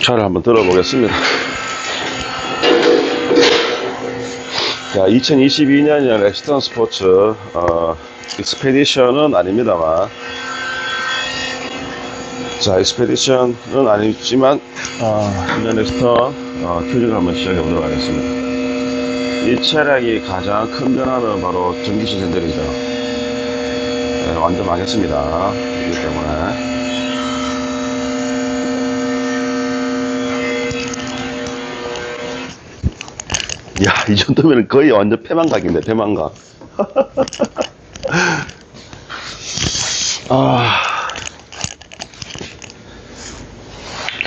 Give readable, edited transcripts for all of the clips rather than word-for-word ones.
차를 한번 들어보겠습니다. 자, 2022년형 엑스턴 스포츠 익스페디션은 아닙니다만, 자, 익스페디션은 아니지만 인년 엑스턴 튜닝을 한번 시작해 보도록 하겠습니다. 이 차량이 가장 큰 변화는 바로 전기 시즌들이죠. 네, 완전 망했습니다. 이기 때문에. 야, 이 정도면 거의 완전 폐망각인데, 폐망각.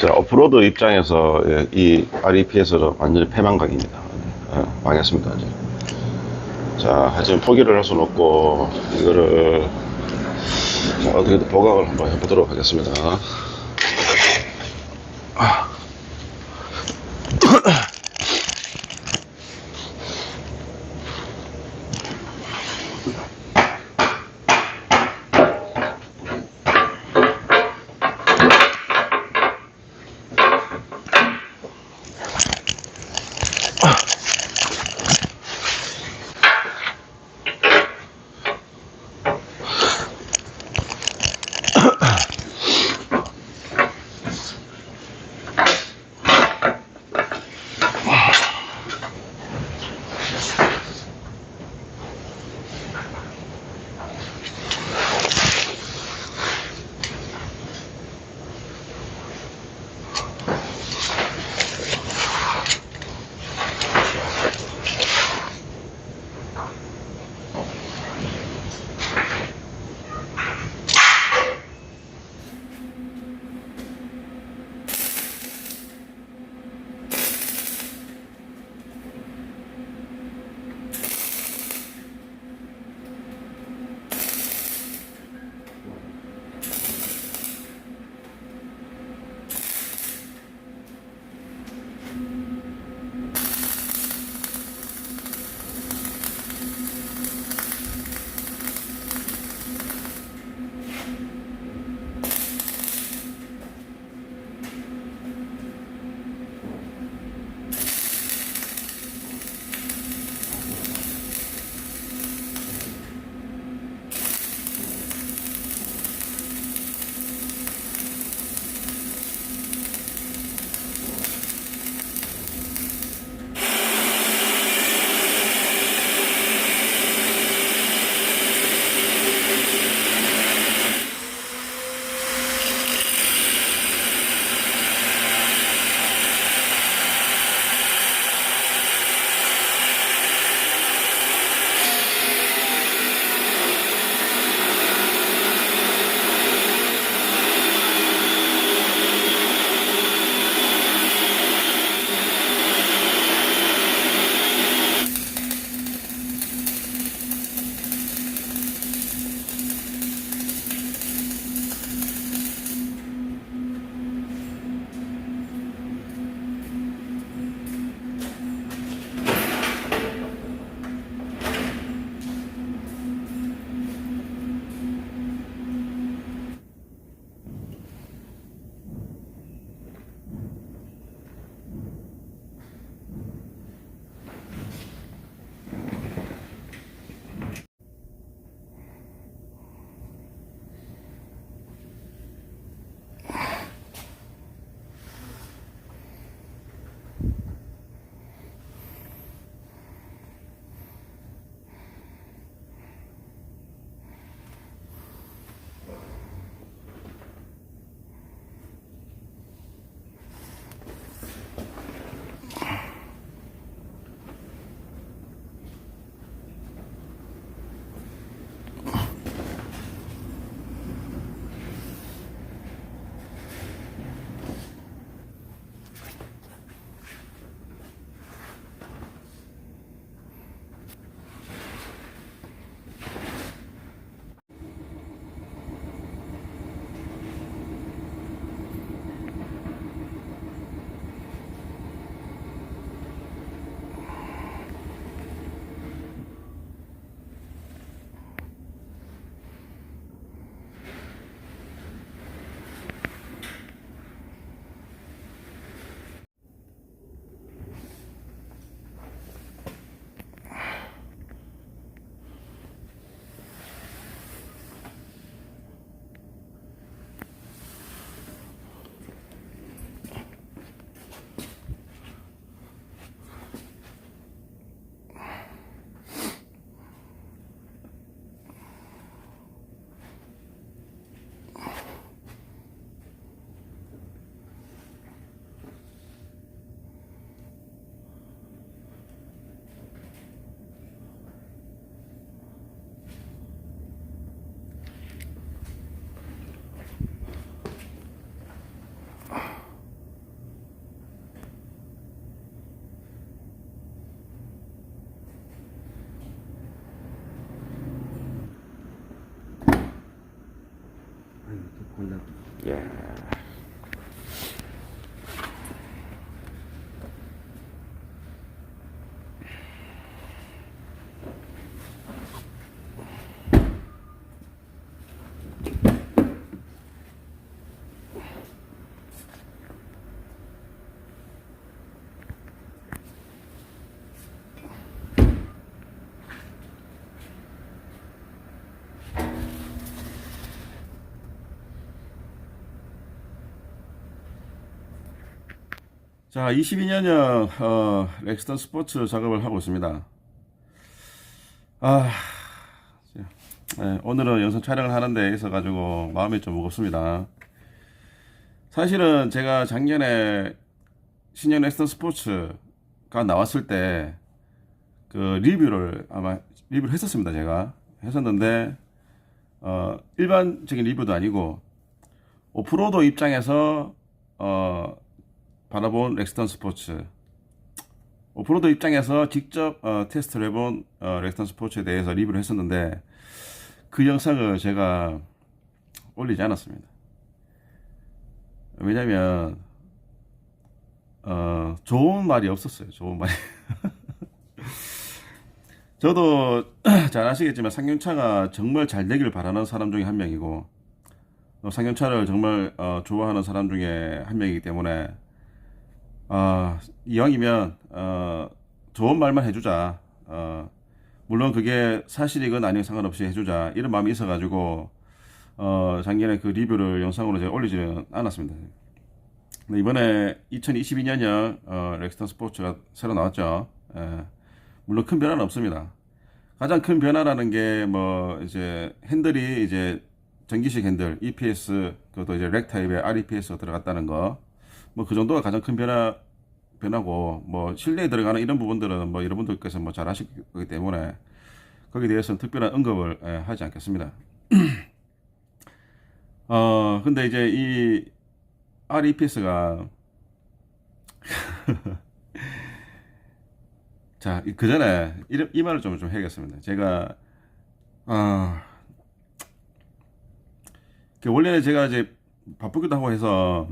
자, 오프로드 입장에서 이 REP에서는 완전히 폐망각입니다. 망했습니다, 이제. 자, 하지만 포기를 할 수는 없고, 이거를, 자, 어떻게든 보강을 한번 해보도록 하겠습니다. 자, 22년형 렉스턴 스포츠 작업을 하고 있습니다. 아, 네, 오늘은 영상 촬영을 하는데 있어가지고 마음이 좀 무겁습니다. 사실은 제가 작년에 신형 렉스턴 스포츠가 나왔을 때 그 리뷰를 했었습니다. 제가 했었는데 일반적인 리뷰도 아니고 오프로더 입장에서 바라본 렉스턴 스포츠, 오프로드 입장에서 직접 테스트를 해본 렉스턴 스포츠에 대해서 리뷰를 했었는데 그 영상을 제가 올리지 않았습니다. 왜냐면 좋은 말이 없었어요. 좋은 말이. 저도 잘 아시겠지만 상용차가 정말 잘 되길 바라는 사람 중에 한 명이고 상용차를 정말 좋아하는 사람 중에 한 명이기 때문에 이왕이면 좋은 말만 해주자. 물론 그게 사실이건 아니건 상관없이 해주자. 이런 마음이 있어가지고 작년에 그 리뷰를 영상으로 제가 올리지는 않았습니다. 근데 이번에 2022년형 렉스턴 스포츠가 새로 나왔죠. 물론 큰 변화는 없습니다. 가장 큰 변화라는 게 뭐 이제 핸들이 이제 전기식 핸들 EPS, 그것도 이제 렉 타입의 REPS가 들어갔다는 거. 뭐 그 정도가 가장 큰 변화고, 뭐 실내에 들어가는 이런 부분들은 뭐 여러분들께서 뭐 잘 아실 거기 때문에 거기에 대해서는 특별한 언급을 하지 않겠습니다. 근데 이제 이 REPS가 자, 그 전에 이 말을 좀 해야겠습니다. 제가 원래는 제가 이제 바쁘기도 하고 해서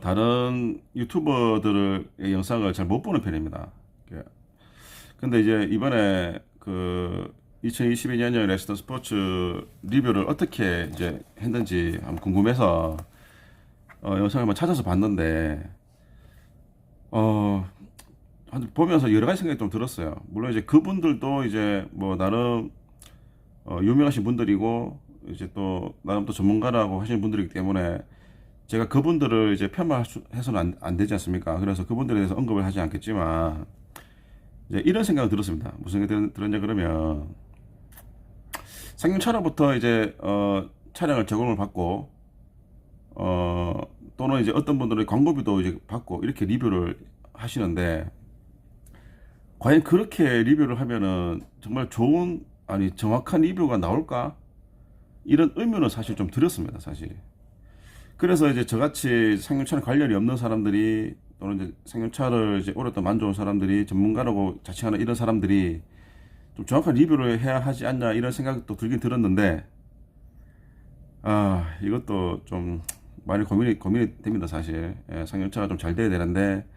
다른 유튜버들의 영상을 잘 못 보는 편입니다. 근데 이제 이번에 그 2022년형 렉스턴 스포츠 리뷰를 어떻게 이제 했는지 한번 궁금해서 영상을 한번 찾아서 봤는데 보면서 여러 가지 생각이 좀 들었어요. 물론 이제 그분들도 이제 뭐 나름 유명하신 분들이고 이제 또 나름 또 전문가라고 하시는 분들이기 때문에 제가 그분들을 이제 폄하해서는 안 되지 않습니까? 그래서 그분들에 대해서 언급을 하지 않겠지만 이제 이런 생각을 들었습니다. 무슨 생각이 들었냐 그러면 상용차로부터 이제 차량을 제공을 받고 또는 이제 어떤 분들은 광고비도 이제 받고 이렇게 리뷰를 하시는데 과연 그렇게 리뷰를 하면은 정말 좋은 정확한 리뷰가 나올까? 이런 의문은 사실 좀 들었습니다, 사실. 그래서 이제 저같이 상용차랑 관련이 없는 사람들이 또는 이제 상용차를 이제 오랫동안 만져온 사람들이 전문가라고 자칭하는 이런 사람들이 좀 정확한 리뷰를 해야 하지 않냐 이런 생각도 들긴 들었는데 이것도 좀 많이 고민이 됩니다, 사실. 상용차가 좀 잘 돼야 되는데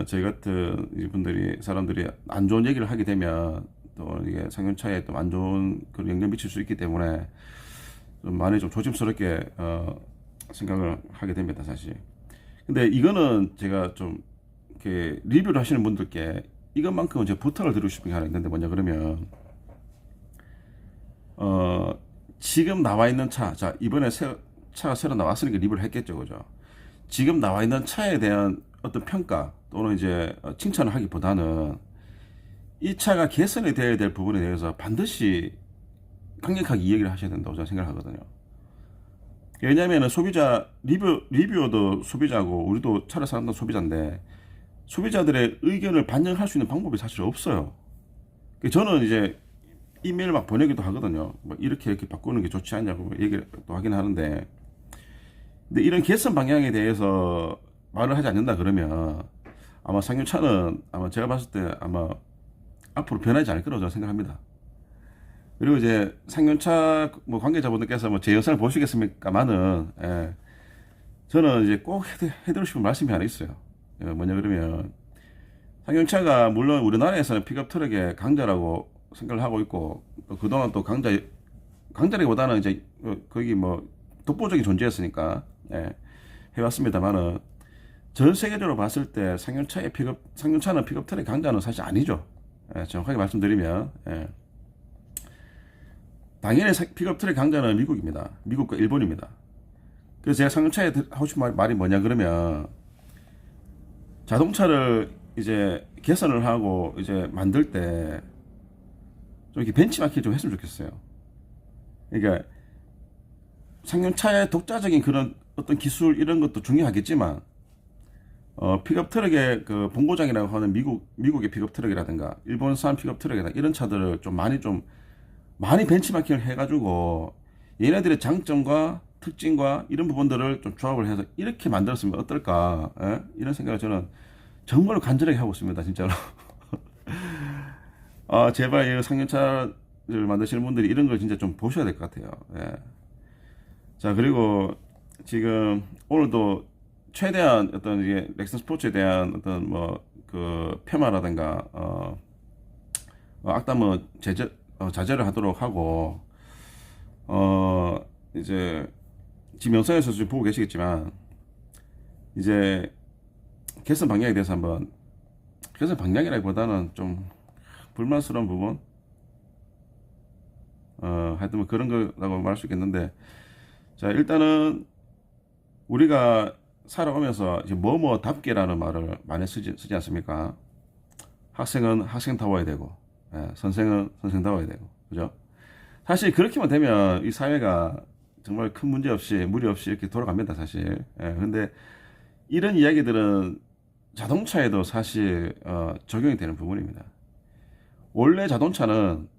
저희 같은 사람들이 안 좋은 얘기를 하게 되면 또 이게 상용차에 또 안 좋은 그런 영향 미칠 수 있기 때문에 좀 많이 좀 조심스럽게 생각을 하게 됩니다, 사실. 근데 이거는 제가 좀 이렇게 리뷰를 하시는 분들께 이것만큼은 제가 부탁을 드리고 싶은 게 하나 있는데 뭐냐 그러면 지금 나와 있는 차, 자 이번에 차가 새로 나왔으니까 리뷰를 했겠죠, 그죠? 지금 나와 있는 차에 대한 어떤 평가 또는 이제 칭찬을 하기보다는 이 차가 개선이 되어야 될 부분에 대해서 반드시 강력하게 이야기를 하셔야 된다고 저는 생각하거든요. 왜냐하면 소비자 리뷰어도 소비자고 우리도 차를 사는 소비자인데 소비자들의 의견을 반영할 수 있는 방법이 사실 없어요. 저는 이제 이메일 막 보내기도 하거든요. 뭐 이렇게 바꾸는 게 좋지 않냐고 얘기를 또 하긴 하는데, 근데 이런 개선 방향에 대해서 말을 하지 않는다 그러면 아마 상용차는 아마 제가 봤을 때 아마 앞으로 변하지 않을 거라고 저는 생각합니다. 그리고 이제 상용차 뭐 관계자분들께서 뭐 제 영상을 보시겠습니까만은 저는 이제 꼭 해드리고 싶은 말씀이 하나 있어요. 뭐냐 그러면 상용차가 물론 우리나라에서는 픽업 트럭의 강자라고 생각을 하고 있고 또 그동안 또 강자라기보다는 이제 거기 뭐 독보적인 존재였으니까 해왔습니다만은 전 세계적으로 봤을 때 상용차는 픽업 트럭의 강자는 사실 아니죠. 정확하게 말씀드리면 당연히 픽업 트럭 강자는 미국입니다. 미국과 일본입니다. 그래서 제가 상용차에 하고 싶은 말이 뭐냐 그러면 자동차를 이제 개선을 하고 이제 만들 때 좀 이렇게 벤치마킹 좀 했으면 좋겠어요. 그러니까 상용차의 독자적인 그런 어떤 기술 이런 것도 중요하겠지만 픽업 트럭의 그 본고장이라고 하는 미국의 픽업 트럭이라든가 일본산 픽업 트럭이라든가 이런 차들을 좀 많이 벤치마킹을 해가지고 얘네들의 장점과 특징과 이런 부분들을 좀 조합을 해서 이렇게 만들었으면 어떨까, 예? 이런 생각을 저는 정말로 간절하게 하고 있습니다, 진짜로. 제발 이 상용차를 만드시는 분들이 이런 걸 진짜 좀 보셔야 될 것 같아요. 예. 자, 그리고 지금 오늘도 최대한 어떤 이게 렉슨 스포츠에 대한 어떤 뭐 그 폄하라든가 악담은 자제를 하도록 하고 이제 지금 영상에서 지금 보고 계시겠지만 이제 개선 방향에 대해서 한번 개선 방향이라기보다는 좀 불만스러운 부분 하여튼 뭐 그런 거라고 말할 수 있겠는데 자 일단은 우리가 살아오면서 이제 뭐뭐답게라는 말을 많이 쓰지 않습니까? 학생은 학생다워야 되고 선생은 선생다워야 되고 그죠? 사실 그렇게만 되면 이 사회가 정말 큰 문제 없이 무리 없이 이렇게 돌아갑니다 사실. 근데 이런 이야기들은 자동차에도 사실 적용이 되는 부분입니다. 원래 자동차는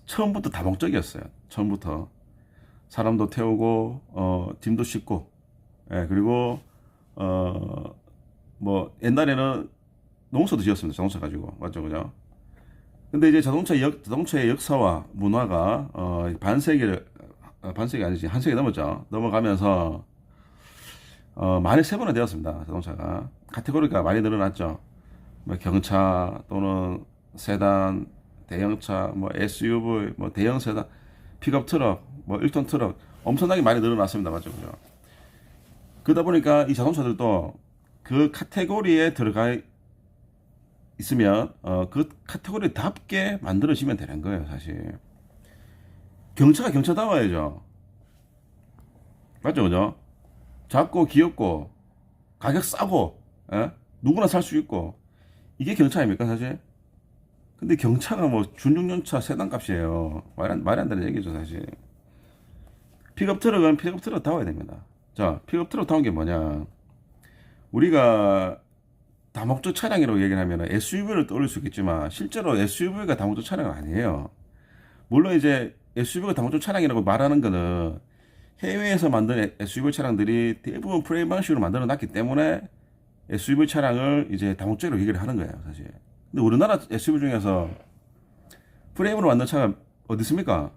처음부터 다목적이었어요. 처음부터 사람도 태우고 짐도 싣고 그리고 뭐 옛날에는 농사도 지었습니다. 자동차 가지고 맞죠, 그죠? 근데 이제 자동차의 역사와 문화가 반세기 아니지 한 세기 넘었죠. 넘어가면서 많이 세분화되었습니다. 자동차가 카테고리가 많이 늘어났죠. 뭐 경차 또는 세단, 대형차, 뭐 SUV, 뭐 대형 세단, 픽업 트럭, 뭐 1톤 트럭 엄청나게 많이 늘어났습니다. 맞죠, 그죠? 그러다 보니까 이 자동차들도 그 카테고리에 들어가 있으면 그 카테고리답게 만들어지면 되는 거예요, 사실. 경차가 경차다워야죠. 맞죠, 그죠? 작고 귀엽고 가격 싸고 누구나 살 수 있고 이게 경차 아닙니까, 사실? 근데 경차가 뭐 준중년차 세단 값이에요. 말이 안 되는 얘기죠, 사실. 픽업 트럭은 픽업 트럭 다워야 됩니다. 자, 픽업 트럭 다운 게 뭐냐? 우리가 다목적 차량이라고 얘기를 하면 SUV를 떠올릴 수 있겠지만 실제로 SUV가 다목적 차량은 아니에요. 물론 이제 SUV가 다목적 차량이라고 말하는 거는 해외에서 만든 SUV 차량들이 대부분 프레임 방식으로 만들어 놨기 때문에 SUV 차량을 이제 다목적으로 얘기를 하는 거예요, 사실. 근데 우리나라 SUV 중에서 프레임으로 만든 차가 어디 있습니까?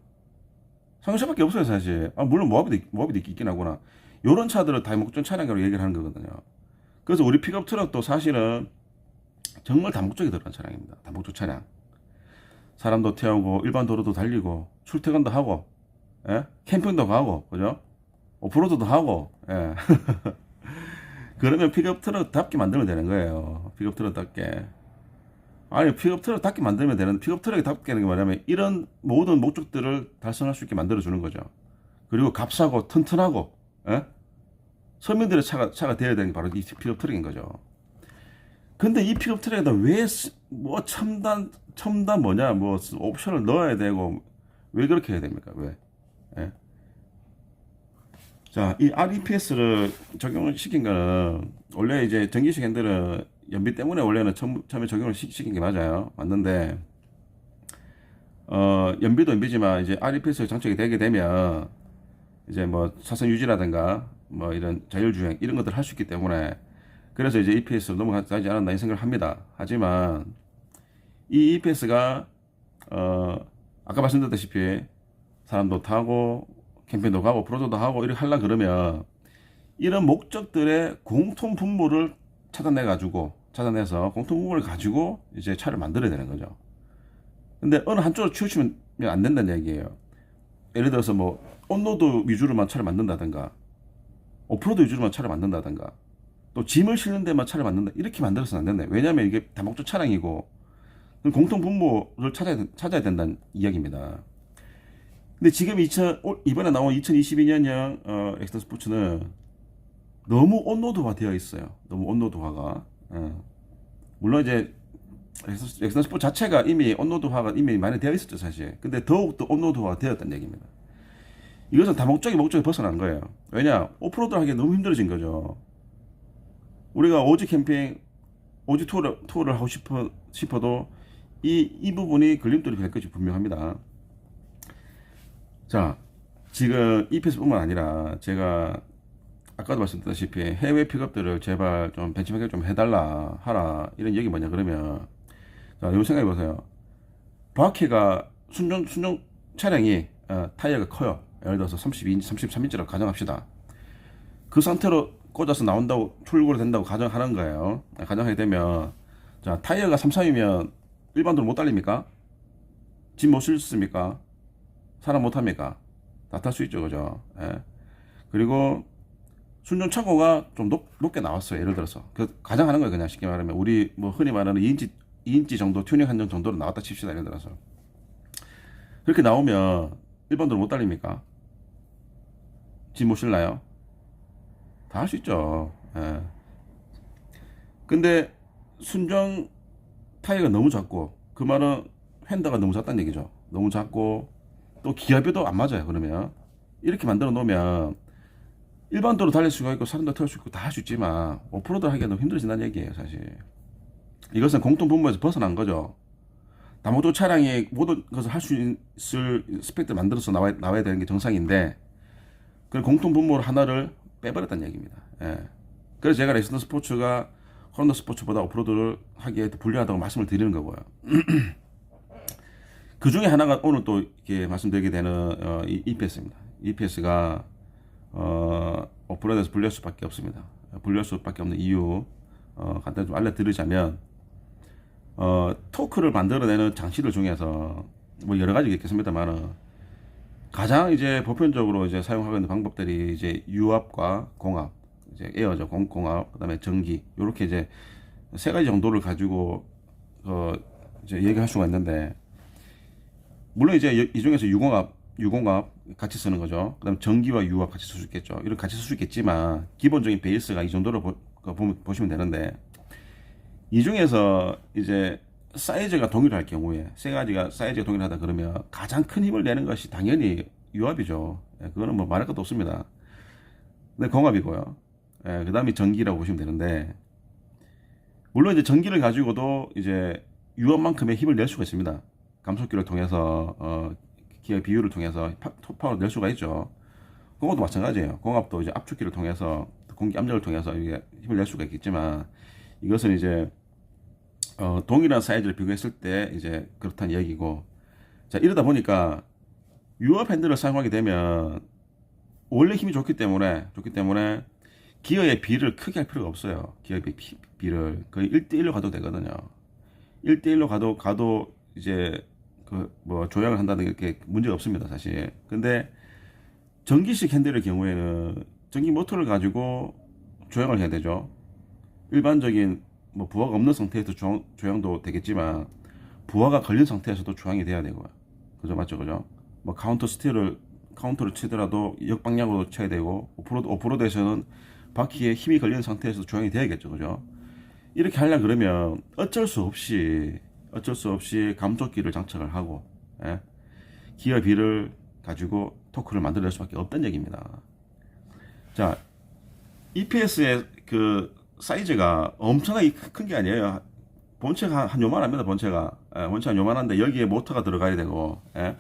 상용차밖에 없어요, 사실. 물론 모하비도 있긴 하구나. 요런 차들을 다목적 차량이라고 얘기를 하는 거거든요. 그래서 우리 픽업 트럭도 사실은 정말 다목적이 들어간 차량입니다. 다목적 차량. 사람도 태우고 일반 도로도 달리고 출퇴근도 하고 캠핑도 가고 그죠? 오프로드도 하고 그러면 픽업 트럭답게 만들면 되는 거예요. 픽업 트럭답게. 아니 픽업 트럭답게 만들면 되는 픽업 트럭답게 하는 게 뭐냐면 이런 모든 목적들을 달성할 수 있게 만들어 주는 거죠. 그리고 값싸고 튼튼하고 서민들의 차가 되어야 되는 게 바로 이 픽업 트럭인 거죠. 근데 이 픽업 트럭에다 왜 뭐 첨단 뭐냐 뭐 옵션을 넣어야 되고 왜 그렇게 해야 됩니까? 왜? 자, 이 REPS를 적용을 시킨 거는 원래 이제 전기식 핸들은 연비 때문에 원래는 처음에 적용을 시킨 게 맞아요. 맞는데 연비도 연비지만 이제 REPS 장착이 되게 되면 이제 뭐 차선 유지라든가 뭐 이런 자율주행 이런 것들 을 할 수 있기 때문에 그래서 이제 EPS로 넘어가지 않았나 이 생각을 합니다. 하지만 이 EPS가 아까 말씀드렸다시피 사람도 타고 캠핑도 가고 프로저도 하고 이렇게 하려 그러면 이런 목적들의 공통 분모를 찾아내서 공통 분모를 가지고 이제 차를 만들어야 되는 거죠. 근데 어느 한쪽으로 치우치면 안 된다는 얘기예요. 예를 들어서 뭐 온로드 위주로만 차를 만든다든가 오프로드 위주로만 차를 만든다든가 또 짐을 실는 데만 차를 만든다 이렇게 만들어서는 안 된다. 왜냐하면 이게 다목적 차량이고 공통 분모를 찾아야 된다는 이야기입니다. 근데 지금 이번에 나온 2022년형 엑스터 스포츠는 너무 온로드화 되어 있어요. 너무 온로드화가. 물론 이제 엑센 스포츠 자체가 이미 온로드화가 이미 많이 되어 있었죠, 사실. 근데 더욱더 온로드화가 되었다는 얘기입니다. 이것은 다목적인 목적이 벗어난 거예요. 왜냐? 오프로드를 하기 너무 힘들어진 거죠. 우리가 오지 캠핑, 오지 투어를 하고 싶어도 이 부분이 걸림돌이 될 것이 분명합니다. 자, 지금 EPS뿐만 아니라 제가 아까도 말씀드렸다시피 해외 픽업들을 제발 좀 벤치마킹 좀 해달라 하라 이런 얘기 뭐냐 그러면, 자, 여러분 생각해 보세요. 바퀴가 순정 차량이 타이어가 커요. 예를 들어서 32인치, 33인치라고 가정합시다. 그 상태로 꽂아서 나온다고 출고를 된다고 가정하는 거예요. 가정하게 되면, 자, 타이어가 33이면 일반도로 못 달립니까? 짐 못 실습니까? 사람 못 합니까? 다 탈 수 있죠, 그죠? 예. 그리고 순정 차고가 좀 높게 나왔어요. 예를 들어서 그 가정하는 거예요. 그냥 쉽게 말하면 우리 뭐 흔히 말하는 2인치 정도 튜닝 한정 정도로 나왔다 칩시다. 예를 들어서 그렇게 나오면 일반도로 못 달립니까? 짐 못 실나요? 다 할 수 있죠. 예. 근데 순정 타이어가 너무 작고, 그 말은 휀더가 너무 작다는 얘기죠. 너무 작고 또 기압에도 안 맞아요. 그러면 이렇게 만들어 놓으면 일반도로 달릴 수가 있고 사람도 탈 수 있고 다 할 수 있지만 오프로드 하기가 너무 힘들어진다는 얘기예요. 사실 이것은 공통 분모에서 벗어난 거죠. 다목적 차량이 모든 것을 할 수 있을 스펙들 만들어서 나와야 되는 게 정상인데, 그 공통 분모 하나를 빼버렸다는 얘기입니다. 예. 그래서 제가 렉센더 스포츠가 호란더 스포츠보다 오프로드를 하기에 더 불리하다고 말씀을 드리는 거고요. 그 중에 하나가 오늘 또 이렇게 말씀드리게 되는 EPS입니다. EPS가 오프로드에서 불리할 수밖에 없습니다. 불리할 수밖에 없는 이유 간단히 좀 알려드리자면, 토크를 만들어내는 장치들 중에서 뭐 여러 가지 있겠습니다만, 가장 이제 보편적으로 이제 사용하고 있는 방법들이 이제 유압과 공압, 이제 에어죠, 공압, 그다음에 전기, 요렇게 이제 세 가지 정도를 가지고 이제 얘기할 수가 있는데, 물론 이제 이 중에서 유공압 같이 쓰는 거죠. 그다음에 전기와 유압 같이 쓸 수 있겠죠. 이런 같이 쓸 수 있겠지만 기본적인 베이스가 이 정도로 보시면 되는데, 이 중에서 이제 사이즈가 동일할 경우에, 세 가지가 사이즈가 동일하다 그러면 가장 큰 힘을 내는 것이 당연히 유압이죠. 예, 그거는 뭐 말할 것도 없습니다. 근데 공압이고요. 예, 그 다음에 전기라고 보시면 되는데, 물론 이제 전기를 가지고도 이제 유압만큼의 힘을 낼 수가 있습니다. 감속기를 통해서 기어 비율을 통해서 파워를 낼 수가 있죠. 공업도 마찬가지예요. 공압도 이제 압축기를 통해서, 공기 압력을 통해서 이게 힘을 낼 수가 있겠지만, 이것은 이제 동일한 사이즈를 비교했을 때 이제 그렇다는 얘기고, 자, 이러다 보니까 유압 핸들을 사용하게 되면 원래 힘이 좋기 때문에 기어의 비를 크게 할 필요가 없어요. 기어의 비를 거의 1대1로 가도 되거든요. 1대1로 가도 이제 그 뭐 조향을 한다는 게 이렇게 문제가 없습니다, 사실. 근데 전기식 핸들의 경우에는 전기 모터를 가지고 조향을 해야 되죠. 일반적인 뭐 부하가 없는 상태에서 조향도 되겠지만, 부하가 걸린 상태에서도 조향이 돼야 되고요. 그죠? 맞죠? 그죠? 뭐 카운터를 치더라도 역방향으로 쳐야 되고, 오프로드에서는 바퀴에 힘이 걸린 상태에서 조향이 돼야겠죠. 그죠? 이렇게 하려면 그러면 어쩔 수 없이 감속기를 장착을 하고, 예? 기어 비를 가지고 토크를 만들어낼 수밖에 없다는 얘기입니다. 자, EPS의 그 사이즈가 엄청나게 큰 게 아니에요. 본체가 한 요만합니다. 본체가 한 요만한데 여기에 모터가 들어가야 되고, 예?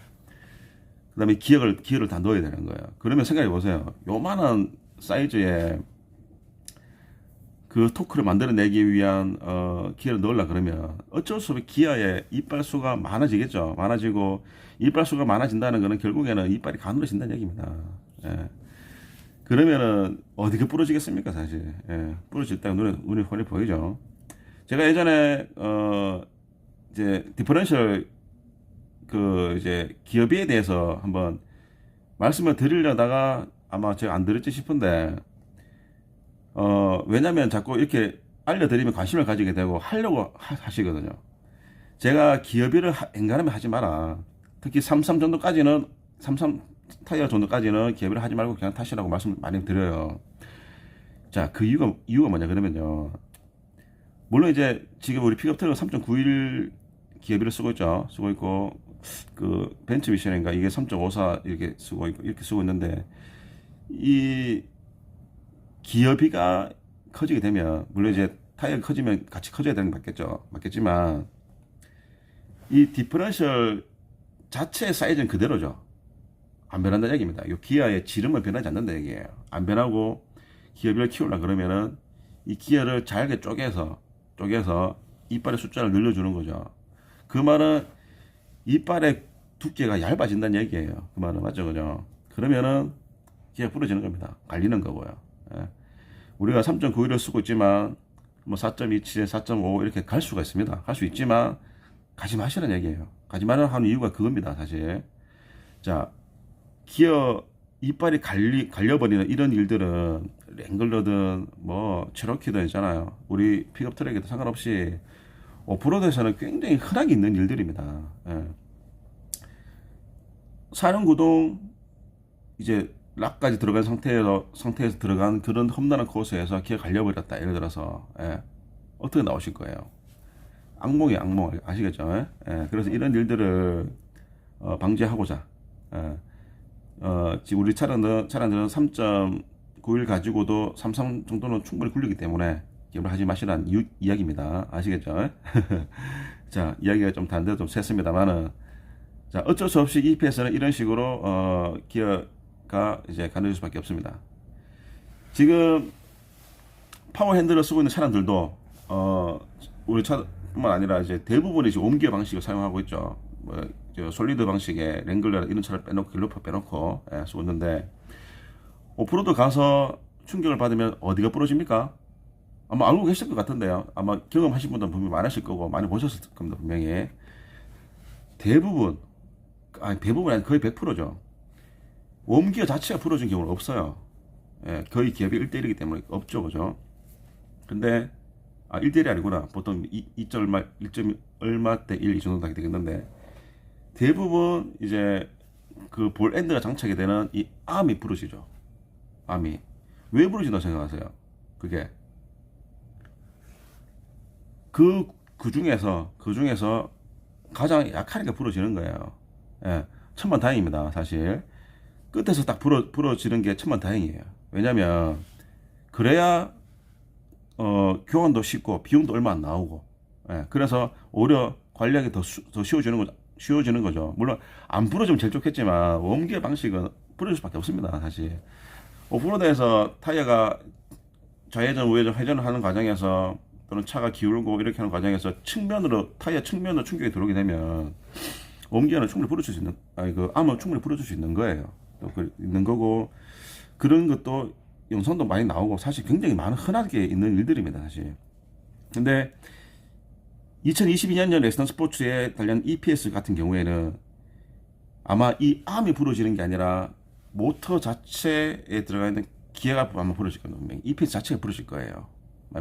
그 다음에 기어를 다 넣어야 되는 거예요. 그러면 생각해 보세요. 요만한 사이즈의 그 토크를 만들어내기 위한 기어를 넣으려 그러면 어쩔 수 없이 기어의 이빨수가 많아지겠죠. 많아지고, 이빨수가 많아진다는 거는 결국에는 이빨이 가늘어진다는 얘기입니다. 예. 그러면은 어디가 부러지겠습니까, 사실. 예. 부러질 때 눈에 훤히 보이죠. 제가 예전에 이제 디퍼런셜 이제 기어비에 대해서 한번 말씀을 드리려다가 아마 제가 안 드렸지 싶은데, 왜냐면 자꾸 이렇게 알려드리면 관심을 가지게 되고 하려고 하시거든요. 제가 기어비를 엔간하면 하지 마라. 특히 33 타이어 정도까지는 기어비를 하지 말고 그냥 타시라고 말씀 많이 드려요. 자, 그 이유가 뭐냐 그러면요. 물론 이제 지금 우리 픽업 트럭은 3.91 기어비를 쓰고 있죠. 쓰고 있고 그 벤츠 미션인가 이게 3.54 이렇게 쓰고 있는데 이 기어비가 커지게 되면 물론 이제 타이어가 커지면 같이 커져야 되는 게 맞겠지만 이 디퍼런셜 자체의 사이즈는 그대로죠. 안 변한다는 얘기입니다. 이 기어의 지름은 변하지 않는다 얘기예요. 안 변하고 기어비를 키우려 그러면은 이 기어를 잘게 쪼개서 이빨의 숫자를 늘려주는 거죠. 그 말은 이빨의 두께가 얇아진다는 얘기예요. 그 말은 맞죠, 그죠? 그러면은 기어가 부러지는 겁니다. 갈리는 거고요. 예. 우리가 3.91을 쓰고 있지만 뭐 4.27, 4.5 이렇게 갈 수가 있습니다. 갈 수 있지만 가지 마시라는 얘기예요. 가지 말라는 하는 이유가 그겁니다, 사실. 자, 기어 이빨이 갈려버리는 이런 일들은 랭글러든 뭐 체로키든 있잖아요. 우리 픽업 트랙에도 상관없이 오프로드에서는 굉장히 흔하게 있는 일들입니다. 예. 사륜구동 이제 락까지 들어간 상태에서 들어간 그런 험난한 코스에서 기어 갈려버렸다. 예를 들어서 어떻게 나오실 거예요? 악몽이 악몽 아시겠죠? 그래서 이런 일들을 방지하고자 지금 우리 차량들은 3.91 가지고도 33 정도는 충분히 굴리기 때문에 기업을 하지 마시라는 이야기입니다. 아시겠죠? 자, 이야기가 좀 단데도 좀 셌습니다만은 자, 어쩔 수 없이 EPS는 이런 식으로 기어가 이제 가능할 수밖에 없습니다. 지금 파워 핸들을 쓰고 있는 차량들도 우리 차뿐만 아니라 이제 대부분이 지금 옴기어 방식을 사용하고 있죠. 뭐 솔리드 방식의 랭글러 이런 차를 빼놓고 길로퍼 빼놓고 쓰고 있는데 오프로드 가서 충격을 받으면 어디가 부러집니까? 아마 알고 계실 것 같은데요. 아마 경험하신 분들은 분명히 많으실 거고 많이 보셨을 겁니다. 분명히 대부분이 아니 거의 100%죠. 웜기어 자체가 부러진 경우는 없어요. 거의 기업이 1대1이기 때문에 없죠, 그죠? 근데 1대1이 아니구나. 보통 1점 얼마 대 1 이 정도 나게 되겠는데 대부분 이제 그 볼 엔드가 장착이 되는 이 암이 부러지죠. 암이 왜 부러진다고 생각하세요? 그게 그 중에서 가장 약하니까 부러지는 거예요. 천만다행입니다. 사실 끝에서 딱 부러지는 게 천만다행이에요. 왜냐면 그래야 교환도 쉽고 비용도 얼마 안 나오고 그래서 오히려 관리하기 더 쉬워지는 거죠. 물론 안 부러지면 제일 좋겠지만 웜기어 방식은 부러질 수밖에 없습니다. 사실 오프로드에서 타이어가 좌회전 우회전 회전을 하는 과정에서 또는 차가 기울고 이렇게 하는 과정에서 타이어 측면으로 충격이 들어오게 되면 웜기어는 충분히 부러질 수 있는 그 암은 충분히 부러질 수 있는 거예요. 또 있는 거고 그런 것도 영상도 많이 나오고 사실 굉장히 흔하게 있는 일들입니다. 사실 근데 2022년 렉선 스포츠에 달린 EPS 같은 경우에는 아마 이 암이 부러지는 게 아니라 모터 자체에 들어가 있는 기어가 아마 부러질 겁니다. EPS 자체가 부러질 거예요.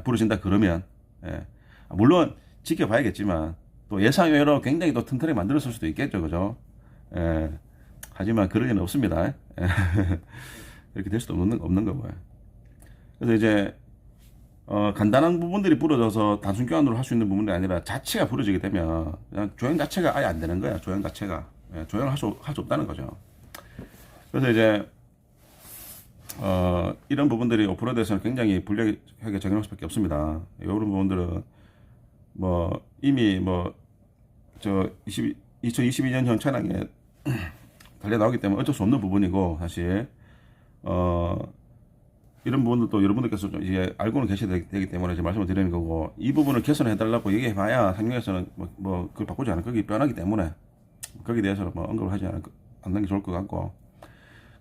부러진다 그러면 물론 지켜봐야겠지만 또 예상외로 굉장히 또 튼튼하게 만들었을 수도 있겠죠, 그죠? 하지만 그럴 리는 없습니다. 이렇게 될 수도 없는 거고요. 그래서 이제 간단한 부분들이 부러져서 단순 교환으로 할 수 있는 부분이 아니라 자체가 부러지게 되면 그냥 조형 자체가 아예 안 되는 거야. 조형 자체가 조형을 할 수 없다는 거죠. 그래서 이제 이런 부분들이 오프로드에서는 굉장히 불리하게 적용할 수밖에 없습니다. 이런 부분들은 뭐 이미 저 2022년형 차량에 달려 나오기 때문에 어쩔 수 없는 부분이고 사실 이런 부분들도 여러분들께서 좀 이제 알고는 계셔야 되기 때문에 이제 말씀을 드리는 거고 이 부분을 개선해 달라고 얘기해봐야 상용에서는 그걸 바꾸지 않을 거기 변하기 때문에 거기에 대해서는 언급을 하지 않는 게 좋을 것 같고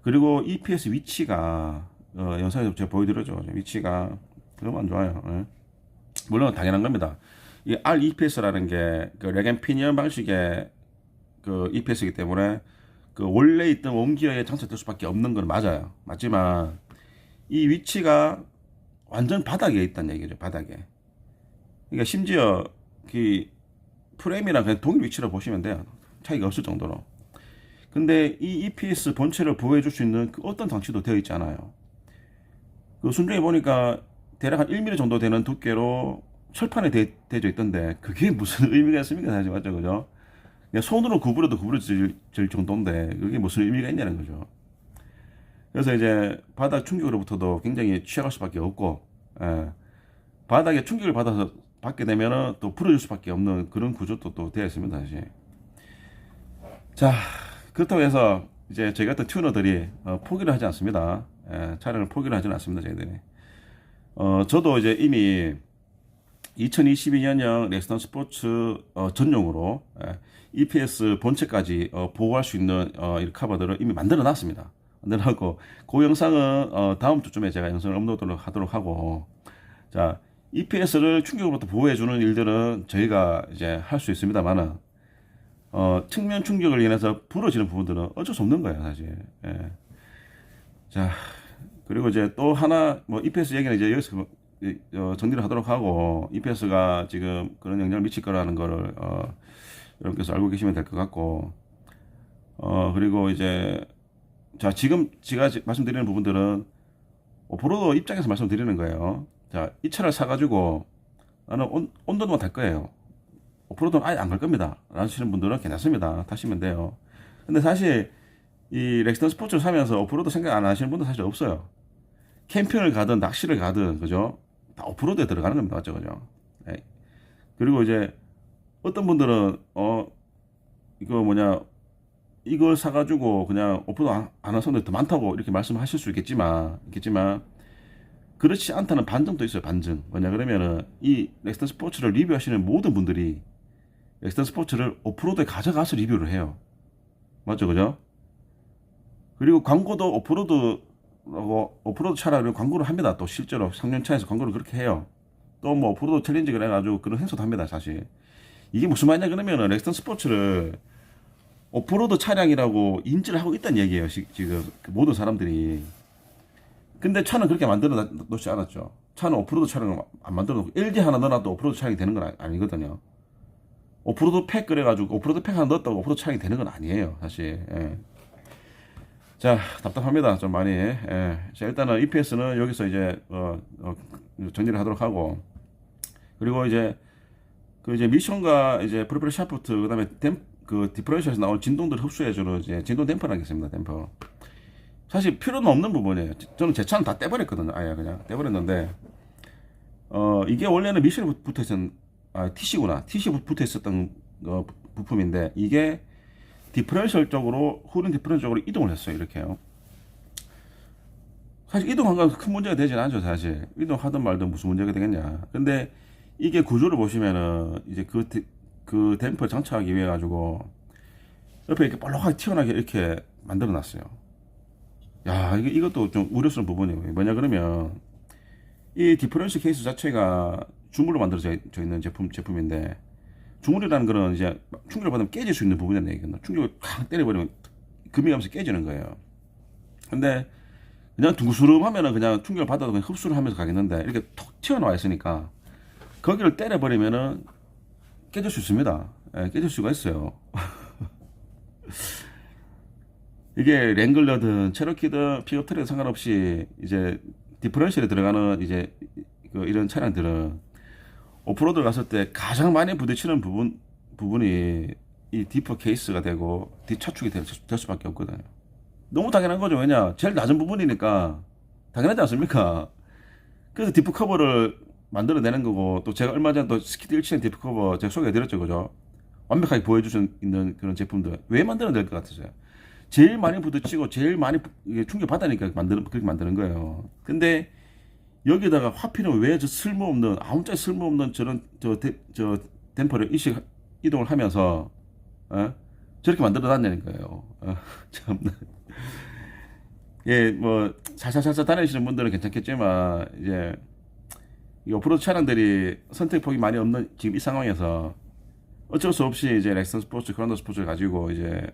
그리고 EPS 위치가 영상에서 제가 보여드렸죠. 위치가 너무 안 좋아요. 물론 당연한 겁니다. 이 REPS라는 게 그 레겐 피니언 방식의 그 EPS이기 때문에 그 원래 있던 웜기어에 장착될 수밖에 없는 건 맞아요. 맞지만 이 위치가 완전 바닥에 있다는 얘기죠. 바닥에. 그러니까 심지어 그 프레임이랑 그냥 동일 위치로 보시면 돼요. 차이가 없을 정도로. 근데 이 EPS 본체를 보호해 줄 수 있는 그 어떤 장치도 되어 있지 않아요. 그 순정에 보니까 대략 한 1mm 정도 되는 두께로 철판에 대져 있던데 그게 무슨 의미가 있습니까? 사실 맞죠, 그죠? 그냥 손으로 구부려도 구부러질 정도인데 그게 무슨 의미가 있냐는 거죠. 그래서 이제 바닥 충격으로부터도 굉장히 취약할 수밖에 없고, 예, 바닥에 충격을 받게 되면은 또 부러질 수밖에 없는 그런 구조도 또 되어 있습니다, 사실. 자, 그렇다고 해서 이제 저희 같은 튜너들이 포기를 하지 않습니다. 예, 촬영을 포기를 하지는 않습니다, 저희들이. 저도 이제 이미 2022년형 렉스턴 스포츠 전용으로 EPS 본체까지 보호할 수 있는 이 카바들을 이미 만들어 놨습니다. 만들어 놨고 그 영상은 다음 주쯤에 제가 영상을 업로드를 하도록 하고, 자, EPS를 충격으로부터 보호해주는 일들은 저희가 이제 할 수 있습니다만은 측면 충격을 인해서 부러지는 부분들은 어쩔 수 없는 거예요, 사실. 예. 자, 그리고 이제 또 하나 뭐 EPS 얘기는 이제 여기서 정리를 하도록 하고, EPS가 지금 그런 영향을 미칠 거라는 거를 여러분께서 알고 계시면 될 것 같고, 그리고 이제 자, 지금 제가 말씀드리는 부분들은 오프로드 입장에서 말씀드리는 거예요. 자, 이 차를 사가지고 나는 온도만 탈 거예요. 오프로드는 아예 안 갈 겁니다 라시는 분들은 괜찮습니다. 타시면 돼요. 근데 사실 이 렉스턴 스포츠를 사면서 오프로드 생각 안 하시는 분들 사실 없어요. 캠핑을 가든 낚시를 가든, 그죠? 다 오프로드에 들어가는 겁니다. 맞죠? 그죠? 네. 그리고 이제 어떤 분들은 이거 뭐냐, 이걸 사가지고 그냥 오프로드 안 하는 사람들 더 많다고 이렇게 말씀하실 수 있겠지만 그렇지 않다는 반증도 있어요. 반증. 뭐냐 그러면은 이 렉스턴 스포츠를 리뷰하시는 모든 분들이 렉스턴 스포츠를 오프로드에 가져가서 리뷰를 해요. 맞죠? 그죠? 그리고 광고도 오프로드 차라고 광고를 합니다. 또 실제로 상용차에서 광고를 그렇게 해요. 또 뭐 오프로드 챌린지를 해가지고 그런 행사도 합니다. 사실 이게 무슨 말이냐 그러면은 렉스턴 스포츠를 오프로드 차량이라고 인지를 하고 있다는 얘기예요. 지금 그 모든 사람들이. 근데 차는 그렇게 만들어 놓지 않았죠. 차는 오프로드 차량을 안 만들어 놓고 LD 하나 넣어놔도 오프로드 차량이 되는 건 아니거든요. 오프로드 팩 그래가지고 오프로드 팩 하나 넣었다고 오프로드 차량이 되는 건 아니에요, 사실. 예. 자, 답답합니다, 좀 많이. 예. 자, 일단은 EPS는 여기서 이제 정리를 하도록 하고, 그리고 이제 이제 미션과 이제 프로펠러 샤프트, 그다음에 그 디퍼런셜에서 나온 진동들을 흡수해주는 이제 진동 댐퍼라는 게 있습니다. 댐퍼. 사실 필요는 없는 부분이에요. 저는 제 차는 다 떼버렸거든요. 아예 그냥 떼버렸는데, 이게 원래는 미션에 붙어 있었던, TC구나. TC 붙어 있었던 부품인데, 이게 디퍼런셜 쪽으로, 후륜 디퍼런셜 쪽으로 이동을 했어요. 이렇게요. 사실 이동한 건 큰 문제가 되진 않죠, 사실. 이동하든 말든 무슨 문제가 되겠냐. 근데 이게 구조를 보시면은, 이제 그 댐퍼 장착하기 위해 가지고, 옆에 이렇게 볼록하게 튀어나게 이렇게 만들어 놨어요. 야, 이것도 좀 우려스러운 부분이에요. 뭐냐 그러면 이 디퍼런셜 케이스 자체가 주물로 만들어져 있는 제품인데, 주물이라는 거는 이제 충격을 받으면 깨질 수 있는 부분이라는 얘기거든요. 충격을 탁 때려버리면 금이 가면서 깨지는 거예요. 근데 그냥 둥그스름하면은 그냥 충격을 받아도 그냥 흡수를 하면서 가겠는데, 이렇게 톡 튀어나와 있으니까 거기를 때려버리면은 깨질 수 있습니다. 예, 깨질 수가 있어요. 이게 랭글러든 체로키든 픽업 트랙 상관없이 이제 디퍼런셜에 들어가는 이제 이런 차량들은 오프로드를 갔을 때 가장 많이 부딪히는 부분이 이 디퍼 케이스가 되고 뒷차축이 될 수밖에 없거든요. 너무 당연한 거죠. 왜냐, 제일 낮은 부분이니까 당연하지 않습니까? 그래서 디퍼 커버를 만들어내는 거고, 또 제가 얼마 전에 또 스키드 1층 디퍼 커버 제가 소개해드렸죠, 그죠? 완벽하게 보여줄 수 있는 그런 제품들 왜 만들어낼 것 같으세요? 제일 많이 부딪히고 제일 많이 충격 받으니까 그렇게 만드는 거예요. 근데 여기다가 화피는 왜 저 쓸모없는, 아무짝에 쓸모없는 저 댐퍼를 이동을 하면서 저렇게 만들어 놨냐는 거예요. 참나. 예, 뭐 살살살살 다니시는 분들은 괜찮겠지만, 이제 이 오프로드 차량들이 선택폭이 많이 없는 지금 이 상황에서 어쩔 수 없이 이제 렉선 스포츠, 그라운드 스포츠를 가지고 이제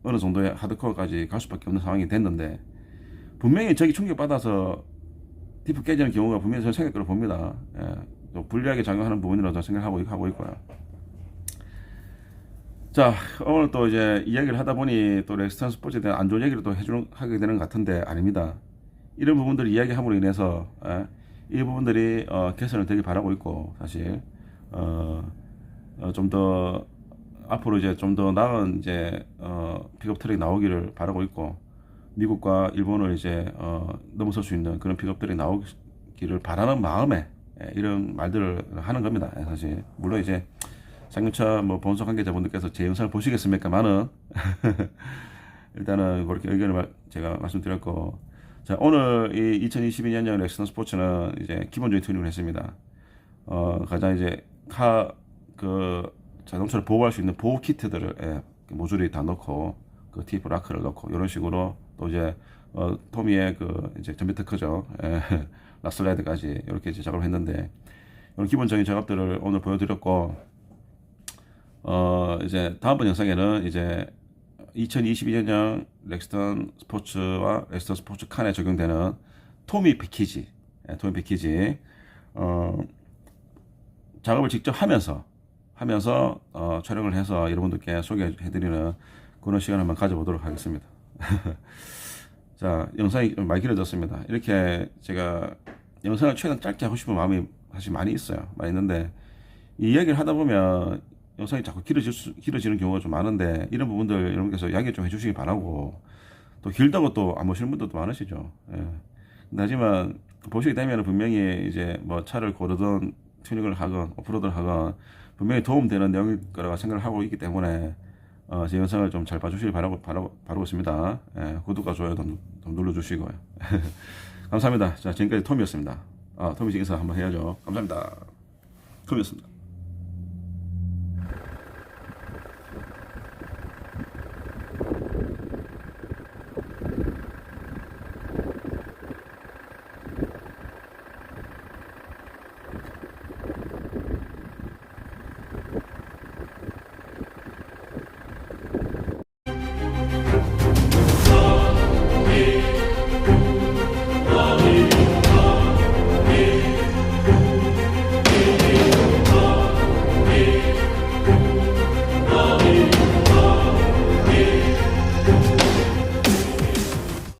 어느 정도의 하드코어까지 갈 수밖에 없는 상황이 됐는데, 분명히 저기 충격받아서 디프 깨지는 경우가 분명히 저는 생길 거로 봅니다. 예, 또 불리하게 작용하는 부분이라고 생각하고 있고요. 자, 오늘 또 이제 이야기를 하다 보니 또 렉스턴 스포츠에 대한 안 좋은 얘기를 또 하게 되는 것 같은데, 아닙니다. 이런 부분들을 이야기함으로 인해서 이 부분들이 개선을 되길 바라고 있고, 사실 좀 더 앞으로 이제 좀 더 나은 이제 픽업 트럭이 나오기를 바라고 있고, 미국과 일본을 이제 넘어설 수 있는 그런 픽업들이 나오기를 바라는 마음에 이런 말들을 하는 겁니다. 사실 물론 이제 쌍용차 뭐 본사 관계자분들께서 제 영상을 보시겠습니까만은 일단은 그렇게 의견을 제가 말씀드렸고, 자, 오늘 이 2022년형 렉선 스포츠는 이제 기본적인 튜닝을 했습니다. 가장 이제 자동차를 보호할 수 있는 보호 키트들을 모듈이 다 넣고, 그 티프 라크를 넣고, 이런 식으로 또 이제 토미의 그 이제 전비 특허죠, 라슬라이드까지 이렇게 이제 작업을 했는데, 이런 기본적인 작업들을 오늘 보여드렸고, 이제 다음번 영상에는 이제 2022년형 렉스턴 스포츠와 렉스턴 스포츠 칸에 적용되는 토미 패키지, 작업을 직접 하면서 촬영을 해서 여러분들께 소개해드리는 그런 시간을 한번 가져보도록 하겠습니다. 자, 영상이 좀 많이 길어졌습니다. 이렇게 제가 영상을 최대한 짧게 하고 싶은 마음이 사실 많이 있어요. 많이 있는데, 이 이야기를 하다 보면 영상이 자꾸 길어지는 경우가 좀 많은데, 이런 부분들 여러분께서 이야기 좀 해주시기 바라고, 또 길다고 또 안 보시는 분들도 많으시죠. 하지만 보시게 되면 분명히 이제 뭐 차를 고르던 튜닝을 하건 오프로드를 하건 분명히 도움되는 내용일 거라고 생각을 하고 있기 때문에 제 영상을 좀 잘 봐주시길 바라고 있습니다. 구독과 좋아요 좀 눌러주시고요. 감사합니다. 자, 지금까지 톰이었습니다. 톰이 인사 한번 해야죠. 감사합니다. 톰이었습니다.